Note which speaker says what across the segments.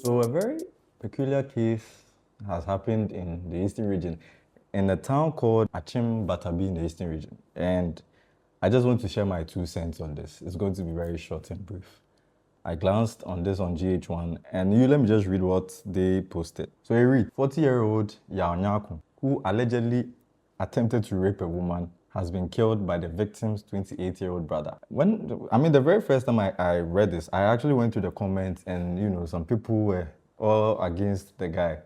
Speaker 1: So a very peculiar case has happened in the Eastern region, in a town called Akyem Batabi in the Eastern region. And I just want to share my 2 cents on this. It's going to be very short and brief. I glanced on this on GH1, and let me just read what they posted. So I read, 40-year-old Yao Nyaku, who allegedly attempted to rape a woman, has been killed by the victim's 28-year-old brother. The very first time I read this, I actually went to the comments and, some people were all against the guy.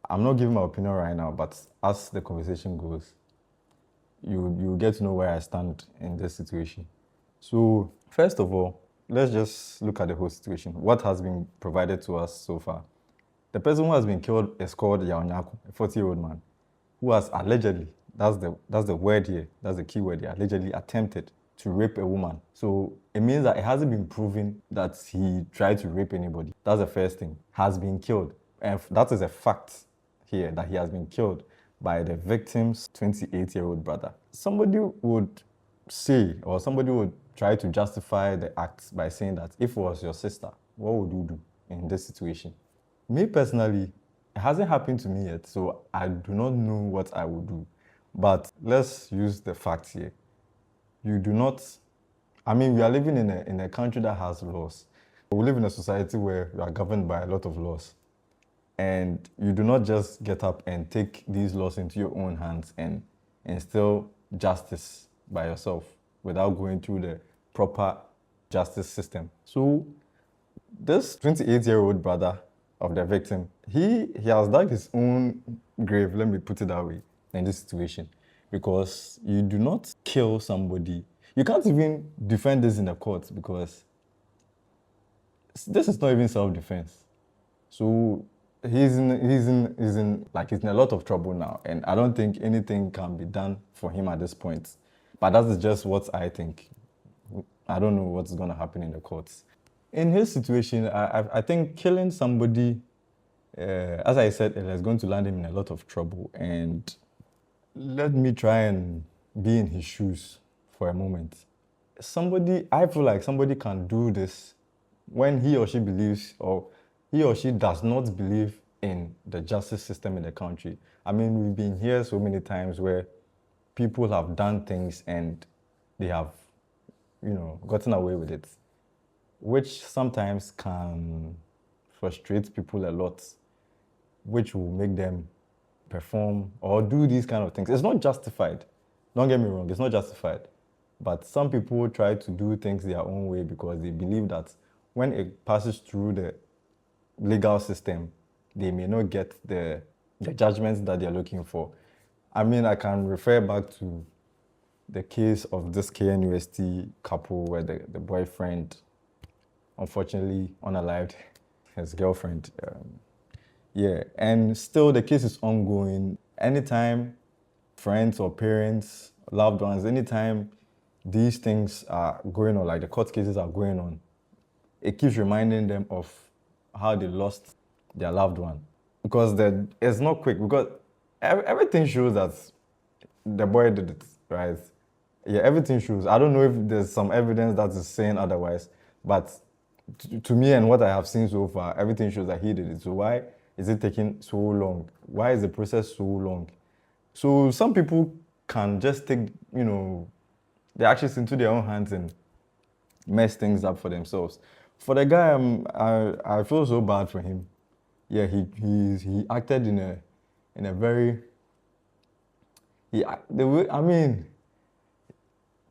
Speaker 1: I'm not giving my opinion right now, but as the conversation goes, you get to know where I stand in this situation. So, first of all, let's just look at the whole situation. What has been provided to us so far? The person who has been killed is called Yao Nyaku, a 40-year-old man, who has allegedly, that's the word here, that's the key word here, allegedly attempted to rape a woman. So it means that it hasn't been proven that he tried to rape anybody. That's the first thing. Has been killed. And that is a fact here, that he has been killed by the victim's 28-year-old brother. Somebody would say, or somebody would try to justify the act by saying that if it was your sister, what would you do in this situation? Me personally, it hasn't happened to me yet, so I do not know what I would do. But let's use the facts here. You do not, we are living in a country that has laws. We live in a society where we are governed by a lot of laws. And you do not just get up and take these laws into your own hands and instill justice by yourself without going through the proper justice system. So this 28-year-old brother of the victim, he has dug his own grave, let me put it that way, in this situation. Because you do not kill somebody. You can't even defend this in the court because this is not even self-defense. So he's in a lot of trouble now, and I don't think anything can be done for him at this point. But that is just what I think. I don't know what's going to happen in the courts. In his situation, I think killing somebody, as I said, it is going to land him in a lot of trouble. And let me try and be in his shoes for a moment. I feel like somebody can do this when he or she believes, or he or she does not believe in the justice system in the country. We've been here so many times where people have done things and they have, gotten away with it, which sometimes can frustrate people a lot, which will make them perform or do these kind of things. It's not justified. Don't get me wrong, it's not justified. But some people try to do things their own way because they believe that when it passes through the legal system, they may not get the judgments that they're looking for. I can refer back to the case of this KNUST couple where the boyfriend, unfortunately unalived his girlfriend. And still the case is ongoing. Anytime friends or parents, loved ones, anytime these things are going on, like the court cases are going on, it keeps reminding them of how they lost their loved one. Because it's not quick, because everything shows that the boy did it, right? Yeah, everything shows. I don't know if there's some evidence that is saying otherwise, but to me and what I have seen so far, everything shows that he did it. So why is it taking so long? Why is the process so long? So some people can just take, the actions into their own hands and mess things up for themselves. For the guy, I feel so bad for him. Yeah, he acted in a very,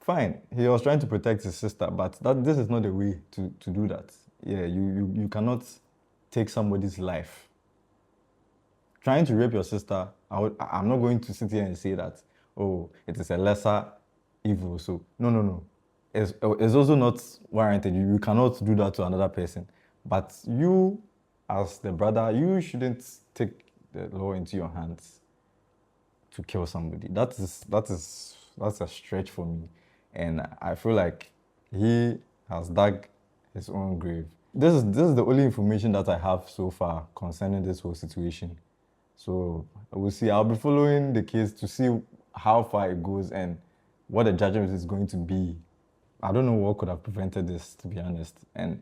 Speaker 1: fine. He was trying to protect his sister, but this is not the way to do that. Yeah, you cannot take somebody's life. Trying to rape your sister, I'm not going to sit here and say that, oh, it is a lesser evil. So no. It's also not warranted. You cannot do that to another person. But you, as the brother, you shouldn't take the law into your hands to kill somebody. That's a stretch for me. And I feel like he has dug his own grave. This is the only information that I have so far concerning this whole situation. So we'll see. I'll be following the case to see how far it goes and what the judgment is going to be. I don't know what could have prevented this, to be honest. And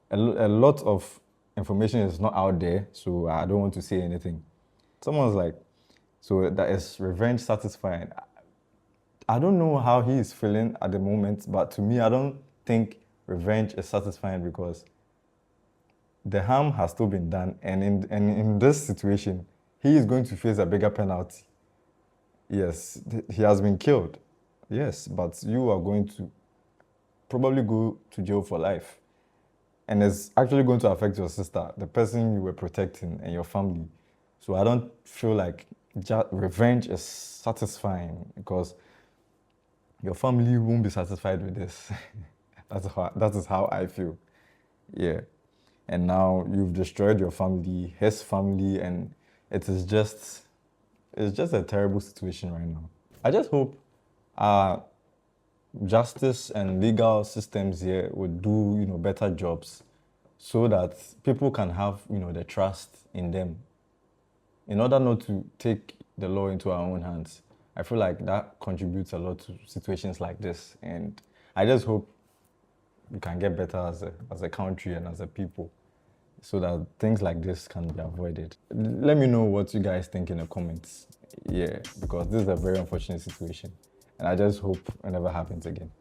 Speaker 1: a lot of information is not out there, so I don't want to say anything. Someone's like, so that is revenge satisfying? I don't know how he is feeling at the moment, but to me, I don't think revenge is satisfying because the harm has still been done, and in this situation, he is going to face a bigger penalty. Yes, he has been killed. Yes, but you are going to probably go to jail for life. And it's actually going to affect your sister, the person you were protecting, and your family. So I don't feel like revenge is satisfying because your family won't be satisfied with this. That is how I feel. Yeah. And now you've destroyed your family, his family, and it's just a terrible situation right now. I just hope justice and legal systems here would do, better jobs so that people can have, the trust in them. In order not to take the law into our own hands, I feel like that contributes a lot to situations like this. And I just hope we can get better as a country and as a people so that things like this can be avoided. Let me know what you guys think in the comments. Yeah, because this is a very unfortunate situation. And I just hope it never happens again.